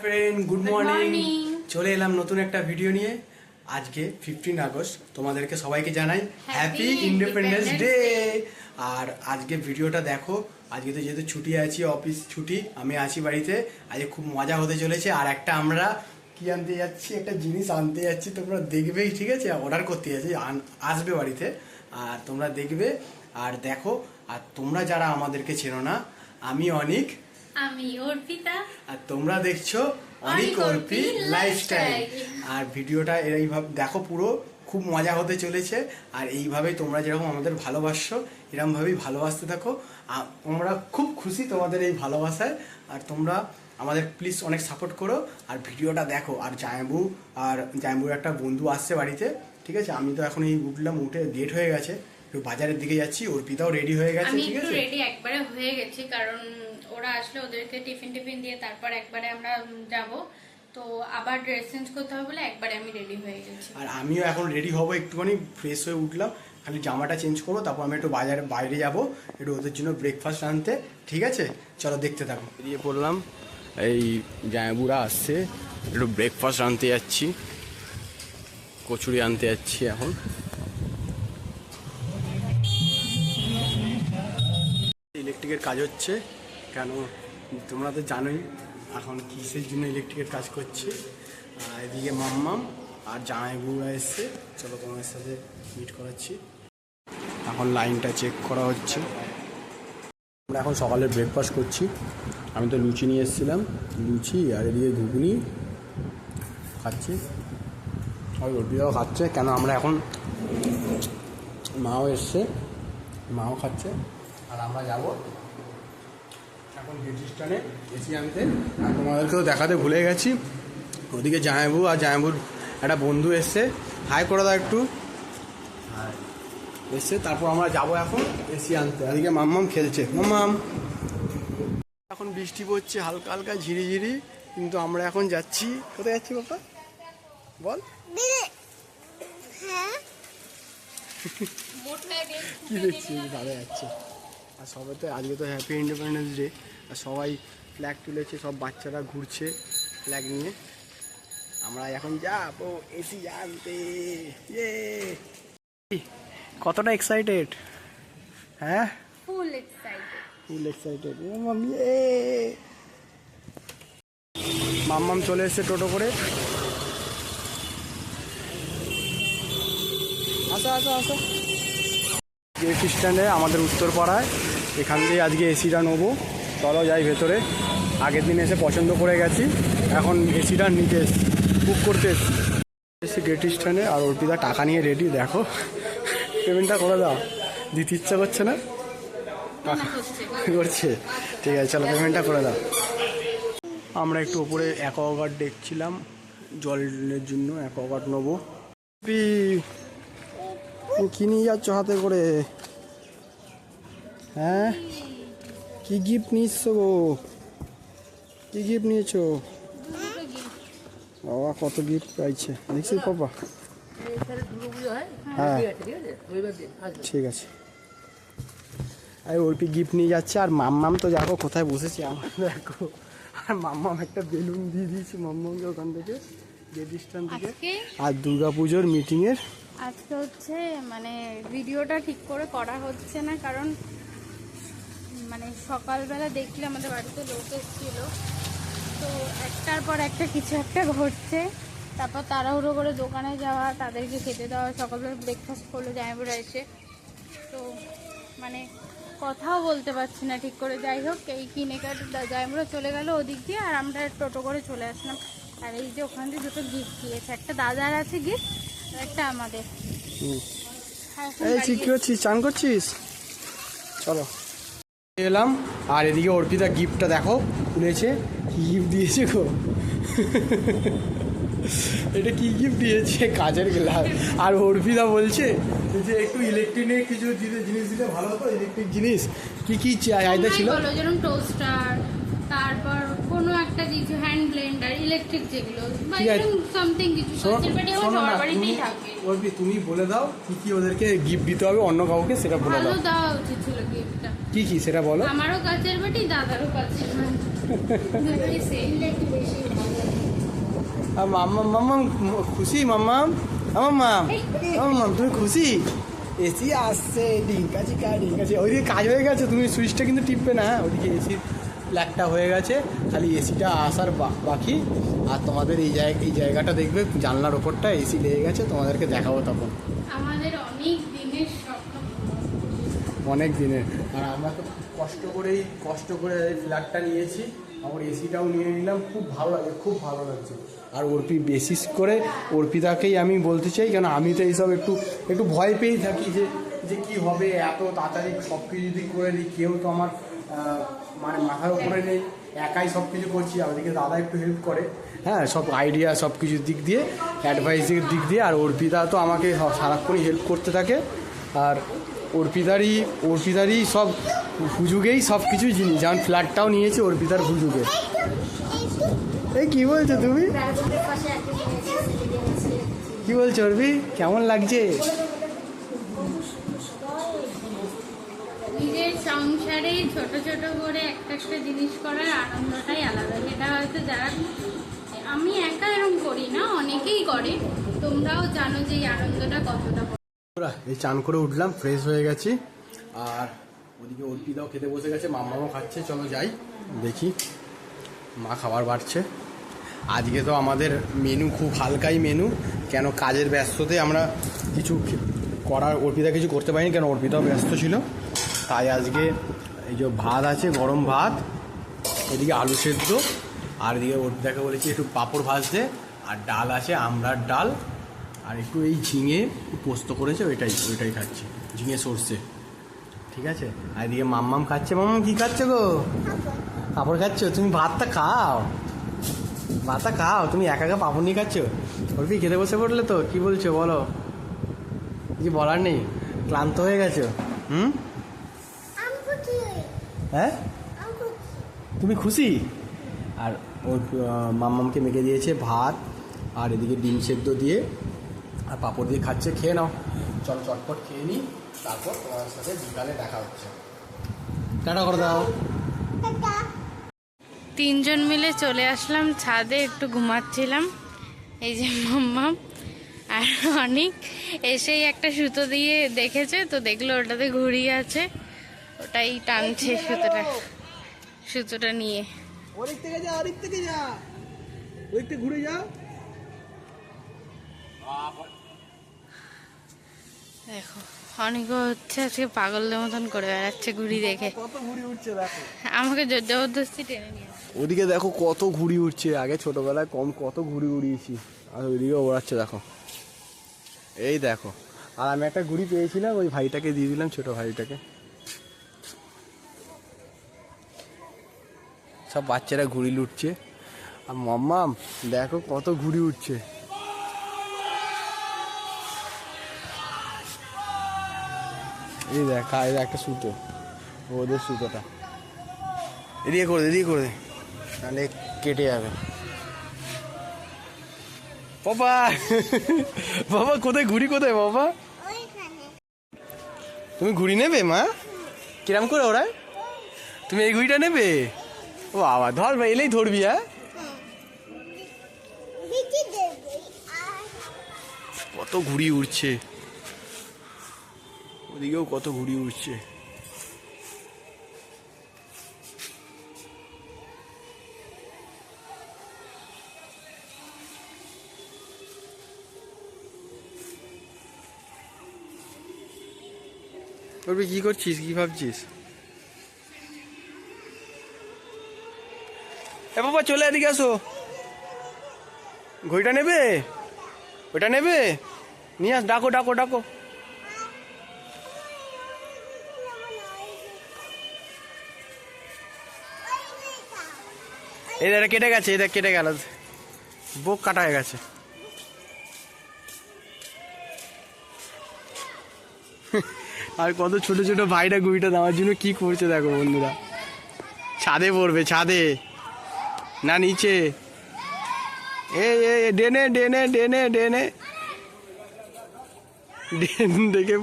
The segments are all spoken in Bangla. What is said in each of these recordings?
Friend good morning. চলে এলাম নতুন একটা ভিডিও নিয়ে। আজকে 15 আগস্ট, তোমাদেরকে সবাইকে জানাই হ্যাপি ইন্ডিপেন্ডেন্স ডে। আর আজকে ভিডিওটা দেখো। আজকে তো যেহেতু ছুটি আছি, অফিস ছুটি, আমি আছি বাড়িতে। আজকে খুব মজা হতে চলেছে। আর একটা আমরা কি আনতে যাচ্ছি, একটা জিনিস আনতে যাচ্ছি, তোমরা দেখবেই, ঠিক আছে? অর্ডার করতে যাচ্ছি, আসবে বাড়িতে, আর তোমরা দেখবে আর দেখো। আর তোমরা যারা আমাদেরকে চেনো না, আমি অনিক, আমি অর্পিতা, আর তোমরা দেখছো অনিক অর্পি লাইফস্টাইল। আর ভিডিওটা এইভাবে দেখো, পুরো খুব মজা হতে চলেছে। আর এইভাবেই তোমরা যেরকম আমাদের ভালোবাসছো, এরকমভাবেই ভালোবাসতে থাকো। আমরা খুব খুশি তোমাদের এই ভালোবাসায়। আর তোমরা আমাদের প্লিজ অনেক সাপোর্ট করো আর ভিডিওটা দেখো। আর জায়ম্বুর একটা বন্ধু আসছে বাড়িতে, ঠিক আছে? আমি তো এখন এই উঠলাম, উঠে গেট হয়ে গেছে, একটু বাজারের দিকে যাচ্ছি। অর্পিতাও রেডি হয়ে গেছে, ঠিক আছে? আমি রেডি একবারে হয়ে গেছি, কারণ ওরা আসলে ওদেরকে টিফিন দিয়ে তারপর একবারে আমরা যাব। তো আবার ড্রেস চেঞ্জ করতে হবে বলে একবারে আমি রেডি হয়ে গেছি। আর আমিও এখন রেডি হব, একটুখানি ফ্রেশ হয়ে উঠলাম, খালি জামাটা চেঞ্জ করবো, তারপর আমি একটু বাইরে যাব, একটু ওদের জন্য ব্রেকফাস্ট আনতে, ঠিক আছে? চলো দেখতে থাকো। বেরিয়ে পড়লাম, এই জায়বুরা আসছে, একটু ব্রেকফাস্ট আনতে যাচ্ছি, কচুরি আনতে যাচ্ছি এখন। ইলেকট্রিকের কাজ হচ্ছে, কেন তোমরা তো জানোই এখন কিসের জন্য ইলেকট্রিকের কাজ করছে। আর এদিকে মাম্মাম আর জামাইবুরা এসছে, চলো তোমাদের সাথে মিট করাচ্ছি। এখন লাইনটা চেক করা হচ্ছে। আমরা এখন সকালে ব্রেকফাস্ট করছি। আমি তো লুচি নিয়ে এসেছিলাম, লুচি আর এদিকে ঘুগনি খাচ্ছি, আর রুটিটাও খাচ্ছে। কেন আমরা এখন, মাও এসছে, মাও খাচ্ছে, আর আমরা যাবো এখন গেট স্ট্যান্ডে এসি আনতে। আর তোমাদেরকেও দেখাতে ভুলে গেছি, ওদিকে জামাইবু আর জামাইবুর একটা বন্ধু এসছে, হাই করে দাও একটু, এসছে। তারপর আমরা যাবো এখন এসি আনতে। ওদিকে মাম্মাম খেলছে, মাম্মাম। এখন বৃষ্টি পড়ছে হালকা হালকা ঝিরিঝিরি, কিন্তু আমরা এখন যাচ্ছি, কোথায় যাচ্ছি বাবা বল? কি দেখছি দাদা যাচ্ছে। আর সবাই তো আজকে তো হ্যাপি ইন্ডিপেন্ডেন্স ডে, আর সবাই ফ্ল্যাগ তুলেছে, সব বাচ্চারা ঘুরছে ফ্ল্যাগ নিয়ে। আমরা এখন যাবো এসি আনতে। ইয়ে, কতটা এক্সাইটেড? হ্যাঁ, ফুল এক্সাইটেড। মাম্মাম চলে এসছে টোটো করে। আসো গেট স্ট্যান্ডে আমাদের উত্তরপাড়ায়, এখান দিয়ে আজকে এসিটা নেবো। চলো যাই ভেতরে। আগের দিন এসে পছন্দ করে গেছি, এখন এসিটা নিতে বুক করতে এসেছি গেট স্ট্যান্ডে। আর অর্পিতা টাকা নিয়ে রেডি, দেখো পেমেন্টটা করে দাও। দিতে ইচ্ছা করছে না, টাকা করছে, ঠিক আছে চলো পেমেন্টটা করে দাও। আমরা একটু ওপরে অ্যাকোয়াগার্ড দেখছিলাম, জলের জন্য অ্যাকোয়াগার্ড নেবো। কি নিয়ে যাচ্ছ হাতে করে? হ্যাঁ, কি গিফট নিচ্ছ গো? কি গিফট নিয়েছো? বাবা কত গিফট পাইছে দেখছিস পাপা? হ্যাঁ ঠিক আছে। আর অল্পি গিফট নিয়ে যাচ্ছে। আর মাম্মাম তো দেখো কোথায় বসেছে, আমার দেখো। আর মাম্মাম একটা বেলুন দিয়ে দিয়েছে মাম্মামকে ওখান থেকে, গেট স্ট্যান্ড থেকে। আর দুর্গাপুজোর মিটিংয়ের আজকে হচ্ছে মানে ভিডিওটা ঠিক করে করা হচ্ছে না, কারণ মানে সকালবেলা দেখলে আমাদের বাড়িতে লোক এসেছিল, তো একটার পর একটা কিছু একটা ঘটছে। তারপর তাড়াহুড়ো করে দোকানে যাওয়া, তাদেরকে খেতে দেওয়া, সকালবেলা ব্রেকফাস্ট করলো জামাইবুরা এসে, তো মানে কথাও বলতে পারছি না ঠিক করে। যাই হোক, এই কিনে কাটে জামাইবুরা চলে গেল ওদিক দিয়ে, আর আমরা টোটো করে চলে আসলাম। আর এই যে ওখান দিয়ে দুটো গিফট দিয়েছে, একটা দাদার আছে গিফট, একটা আমাদের। এই কি করছিস, চান করছিস? চলো এলাম। আর এদিকে অর্পিতা গিফটটা দেখো খুলেছে, কি গিফট দিয়েছে গো? এটা কি গিফট দিয়েছে? কাজের গ্লাস। আর অর্পিতা বলছে যে একটু ইলেকট্রিক কিছু জিনিস দিলে ভালো হতো, ইলেকট্রিক জিনিস। কি চাহিদা ছিল? যেরকম টোস্টার, তারপর কোনো একটা কিছু হ্যান্ড ব্লেন্ডার, ইলেকট্রিক যেগুলো বা সামথিং কিছু। তুমি বলে দাও কি ওদেরকে গিফট দিতে হবে, অন্য কাউকে সেটা বলে দাও। ভালো দেওয়া উচিত ছিল গিফটটা। কি সেটা বলো। আমারও কাছের বাটি, দাদারও কাছের বাটি। মাম্মা মাম্মাম খুশি মাম্মাম মাম্মাম মাম্মাম তুমি খুশি এসি আসছে ডিঙ্কা চিকা ডিঙ্কা চিকা ওইদিকে কাজ হয়ে গেছে তুমি সুইচটা কিন্তু টিপবে না হ্যাঁ ওইদিকে এসির প্লাগটা হয়ে গেছে খালি এসিটা আসার বাকি আর তোমাদের এই জায়গাটা দেখবে জানলার ওপরটা এসি লেগে গেছে তোমাদেরকে দেখাবো তখন আমাদের অনেক দিনের স্বপ্ন অনেক দিনের আর আমরা তো কষ্ট করে ফ্ল্যাটটা নিয়েছি আমার এসিটাও নিয়ে নিলাম খুব ভালো লাগছে আর বেসিস করে অর্পিতাকেই আমি বলতে চাই কেন আমি তো এইসব একটু ভয় পেয়েই থাকি যে কি হবে এত তাড়াতাড়ি সব কিছু যদি করে দিই কেউ তো আমার মানে মাথার উপরে নেই একাই সব কিছু করছি আর ওদিকে দাদা একটু হেল্প করে হ্যাঁ সব আইডিয়া সব কিছুর দিক দিয়ে অ্যাডভাইসের দিক দিয়ে আর অর্পিতা তো আমাকে সারাক্ষণই হেল্প করতে থাকে আর অর্পিতারই সব হুজুগেই সব কিছুই জিনিস যেমন ফ্ল্যাটটাও নিয়েছি অর্পিতার হুজুগে এই কি বলছো তুমি কি বলছো অর্পি কেমন লাগছে নিজের সংসারে ছোট ছোট করে একটা জিনিস করার আনন্দটাই আলাদা যেটা হয়তো যারা আমি একা এরকম করি না অনেকেই করে তোমরাও জানো যে এই আনন্দটা কতটা এই চান করে উঠলাম ফ্রেশ হয়ে গেছি আর ওদিকে অর্পিতাও খেতে বসে গেছে মাম্মাও খাচ্ছে চলো যাই দেখি মা খাবার বাড়ছে আজকে তো আমাদের মেনু খুব হালকাই মেনু কেন কাজের ব্যস্ততে আমরা কিছু অর্পিতা কিছু করতে পারিনি কেন অর্পিতাও ব্যস্ত ছিল তাই আজকে এই যে ভাত আছে গরম ভাত এদিকে আলু সেদ্ধ আর এদিকে অর্পিতাকে বলেছি একটু পাঁপড় ভাজতে আর ডাল আছে আমড়ার ডাল আর একটু এই ঝিঙে পোস্ত করেছে ওইটাই খাচ্ছি ঝিঙে সর্ষে ঠিক আছে আর এদিকে মাম্মাম খাচ্ছে মাম্মাম কী খাচ্ছে গো পাঁপড় খাচ্ছ তুমি ভাতটা খাও তুমি একা পাঁপড় নিয়ে খাচ্ছ অর্পি খেতে বসে পড়লে তো কি বলছো বলো কিছু বলার নেই ক্লান্ত হয়ে গেছো হ্যাঁ তুমি খুশি আর ওর মাম্মামকে মেখে দিয়েছে ভাত আর এদিকে ডিম সেদ্ধ দিয়ে আর পাঁপড় দিয়ে খাচ্ছে খেয়ে নাও চলো চটপট খেয়ে নিই তারপর তোমার সাথে বিকালে দেখা হচ্ছে টাটা করে দাও তিনজন মিলে চলে আসলাম ছাদে একটু ঘুমাচ্ছিলাম এই যে মাম্মাম আর অনেক এসেই একটা সুতো দিয়ে দেখেছে তো দেখলো ওটাতে ঘুড়ি আছে ওটাই টানছে সুতোটা নিয়ে ঘুরে যাও দেখো অনেকও হচ্ছে আজকে পাগলদের মতন করে বেড়াচ্ছে ঘুড়ি দেখে কত ঘুড়ি উঠছে দেখো আমাকে জবরদস্তি টেনে নিয়ে ওদিকে দেখো কত ঘুড়ি উঠছে আগে ছোটবেলায় কত ঘুড়ি উড়িয়েছি আর ওইদিকে ওড়াচ্ছে দেখো এই দেখো আর আমি একটা ঘুড়ি পেয়েছিলাম ওই ভাইটাকে দিয়ে দিলাম ছোট ভাইটাকে সব বাচ্চারা ঘুড়ি লুটছে আর মাম্মাম দেখো কত ঘুড়ি উঠছে এই দেখ একটা সুতো ওদের সুতোটা এদিকে করে দে তাহলে কেটে যাবে বাবা কোথায় ঘুড়ি কোথায় বাবা তুমি ঘুড়ি নেবে মা কিরাম করে ওরাই তুমি এই ঘুড়িটা নেবে ও বাবা ধর ভাই এলেই ধরবি হ্যাঁ কত ঘুড়ি উড়ছে ওদিকেও কত ঘুড়ি উড়ছে কি করছিস কি ভাবছিস এ বাবা চলে এদিকে আসো ঘড়িটা নেবে ওটা নেবে নিয়ে আস ডাকো এই দেখ কেটে গেছে এই দেখ কেটে গেল বুক কাটা হয়ে গেছে আর কত ছোট ছোট ভাইটা গুইটা দেওয়ার জন্য কি করছে দেখো বন্ধুরা ছাদে পড়বে ছাদে না নিচে ডেনে দেখে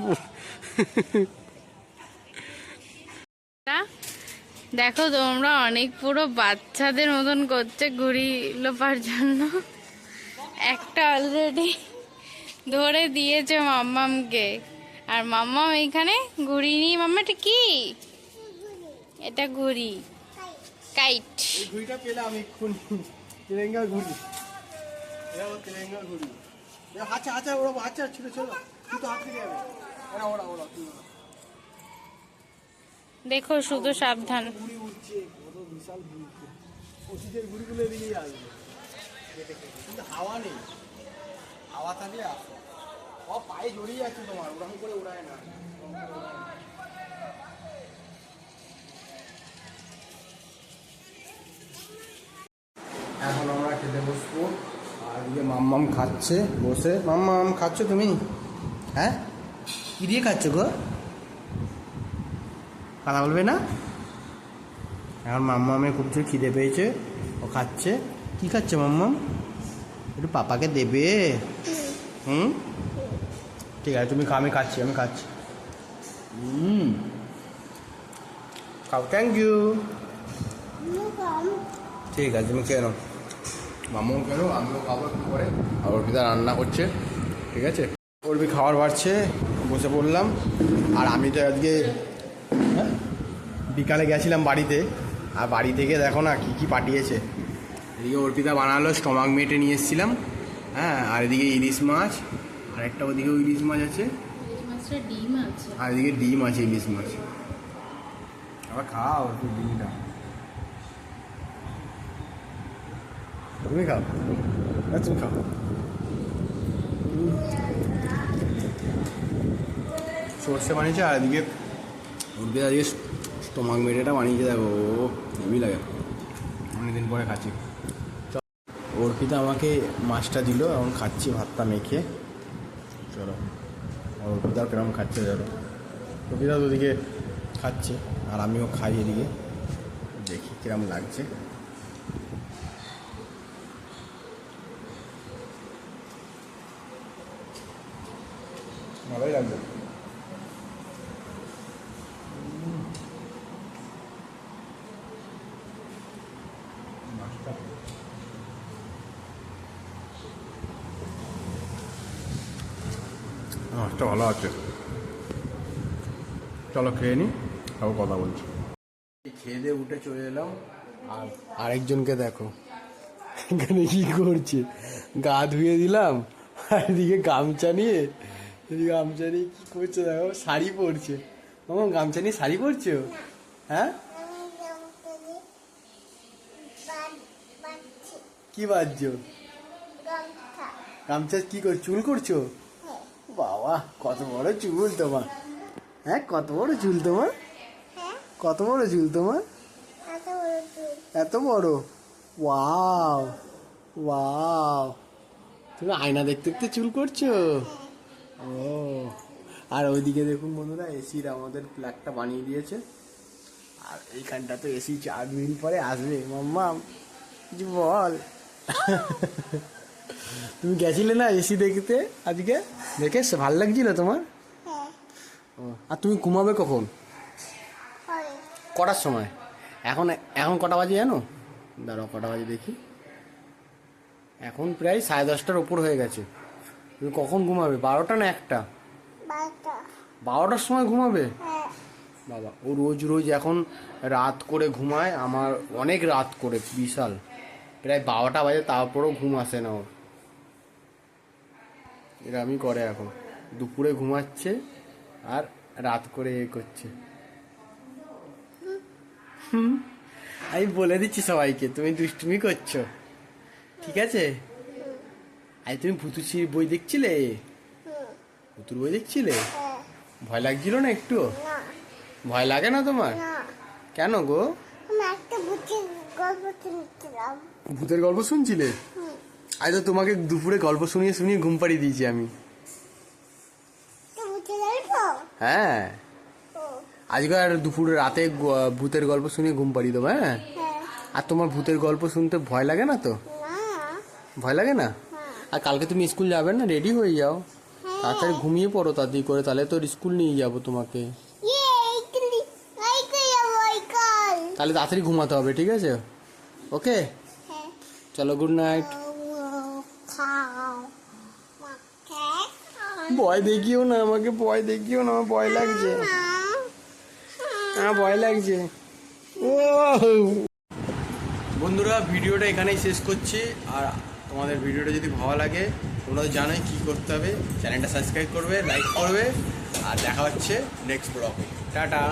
দেখো তোমরা অনেক পুরো বাচ্চাদের মতন করছে ঘুড়ি লোপার জন্য একটা অলরেডি ধরে দিয়েছে মাম্মামকে, আর মাম্মাম এইখানে ঘুড়ি নিয়ে, মাম্মা এটা কি? এটা ঘুড়ি, কাইট। এই ঘুড়িটা পেলাম এক্ষুনি, তেলেঙ্গা ঘুড়ি, এটা তেলেঙ্গা ঘুড়ি। আচ্ছা আচ্ছা ওরা, আচ্ছা ছিল ছিল, তুই তো হাত থেকে যাবে, ওরা ওরা ওরা দেখো শুধু সাবধান। ঘুড়ি উঠছে, কত বিশাল ঘুড়ি উঠছে, পঁচিশের ঘুড়িগুলো এদিকেই আসবে, কিন্তু হাওয়া নেই, হাওয়া থাকলে আসবে। ও পায়ে জড়িয়ে যাচ্ছে তোমার, ওরকম করে উড়ায় না। এখন আমরা খেতে বসবো, আর এদিকে মাম্মাম খাচ্ছে বসে। মাম্মাম খাচ্ছ তুমি? হ্যাঁ, কি দিয়ে খাচ্ছ গো? কথা বলবে না? এখন মাম্মামের খুব জোর খিদে পেয়েছে, ও খাচ্ছে। কি খাচ্ছে মাম্মাম? একটু পাপাকে দেবে? হুম, ঠিক আছে তুমি খাও, আমি খাচ্ছি, আমি খাচ্ছি। খাও, থ্যাংক ইউ। ঠিক আছে তুমি খেয়ে নাও, মামুও খেলো, আমিও খাবো একটু পরে। আর অর্পিতা রান্না করছে, ঠিক আছে। অর্পি খাবার বাড়ছে, বসে পড়লাম। আর আমি তো আজকে বিকালে গেছিলাম বাড়িতে, আর বাড়ি থেকে দেখো না কী কী পাঠিয়েছে। এদিকে অর্পিতা বানালো স্টমাক মেটে নিয়ে এসেছিলাম, হ্যাঁ। আর এদিকে ইলিশ মাছ, আর একটা ওদিকেও ইলিশ মাছ আছে, ডিম আছে, আর এদিকে ডিম আছে, ইলিশ মাছ। আবার খাও একটু ডিমটা, তুমি খাও, তুমি খাও। সর্ষে বানিয়েছে, আর এদিকে উঠবে আজকে স্টমাক মেটেটা বানিয়েছে, দেখো হেভি লাগে, অনেকদিন পরে খাচ্ছি। অর্পিতা আমাকে মাছটা দিল, এখন খাচ্ছি ভাতটা মেখে। চলো অর্পিতাও কিরম খাচ্ছে, চলো। অর্পিতা তো ওদিকে খাচ্ছে, আর আমিও খাই এদিকে, দেখি কিরম লাগছে। ভালোই লাগবে। মাছটা ভালো আছে, চলো খেয়ে নি, তাও কথা বলছি। খেয়ে দিয়ে উঠে চলে এলাম, আর আরেকজনকে দেখো এখানে কি করছে, গা ধুয়ে দিলাম, আর এদিকে গামছা নিয়ে, এদিকে গামছা নিয়ে কি করছে দেখো, শাড়ি পরছে। মামা গামছা নিয়ে শাড়ি পরছো? হ্যাঁ, কি বাজছো? গামছা কি করছো, চুল করছো? বাবা কত বড় চুল তোমার, হ্যাঁ কত বড় চুল তোমার, কত বড় চুল তোমার, এত বড়, ওয়াও ওয়াও। তুমি আয়না দেখতে দেখতে চুল করছো? ও, আর ওইদিকে দেখুন বন্ধুরা, এসির আমাদের প্লাগটা বানিয়ে দিয়েছে, আর এইখানটা তো এসি 4 দিন পরে আসবে। মাম্মা কিছু বল। তুমি গেছিলে না এসি দেখতে আজকে, দেখে ভালো লাগছিল তোমার? আর তুমি ঘুমাবে কখন, কটার সময়? এখন এখন কটা বাজে জানো? দাঁড়াও কটা বাজে দেখি, এখন প্রায় 10:30টার ওপর হয়ে গেছে। তুমি কখন ঘুমাবে, 12টা না 1টা? 12টার সময় ঘুমাবে? বাবা, ও রোজ রোজ এখন রাত করে ঘুমায়, আমার অনেক রাত করে, বিশাল, প্রায় 12টা বাজে, তারপরেও ঘুম আসে না ওর। এরকমই করে, এখন দুপুরে ঘুমাচ্ছে আর রাত করে এ করছে। আমি বলে দিচ্ছি সবাইকে, তুমি দুষ্টুমি করছো, ঠিক আছে? আজ তুমি ভুতুচির বই দেখছিলে, ভুতুর বই দেখছিলে? ভয় লাগছিল না একটু? ভয় লাগে না তোমার? কেন গো? ভূতের গল্প শুনছিলে? আজ তো তোমাকে দুপুরে গল্প শুনিয়ে শুনিয়ে ঘুম পাড়িয়ে দিয়েছি আমি। হ্যাঁ, আজকে আর দুপুরে রাতে ভূতের গল্প শুনিয়ে ঘুম পাড়িয়ে দেবো। হ্যাঁ, আর তোমার ভূতের গল্প শুনতে ভয় লাগে না তো? ভয় লাগে না? আর কালকে তুমি স্কুল যাবে না, রেডি হয়ে যাও, তাড়াতাড়ি ঘুমিয়ে পড়ো তাড়াতাড়ি করে, তাহলে তো স্কুল নিয়ে যাবো তোমাকে। তাহলে তাড়াতাড়ি ঘুমাতে হবে, ঠিক আছে? ওকে, চলো, গুড নাইট। ভয় দেখিও না আমাকে, ভয় দেখিও না, আমার ভয় লাগছে, আমার ভয় লাগছে। ও বন্ধুরা, ভিডিওটা এখানেই শেষ করছি। আর তোমাদের ভিডিওটা যদি ভালো লাগে, তোমরা জানোই কী করতে হবে, চ্যানেলটা সাবস্ক্রাইব করবে, লাইক করবে, আর দেখা হচ্ছে নেক্সট ব্লগে। টাটা।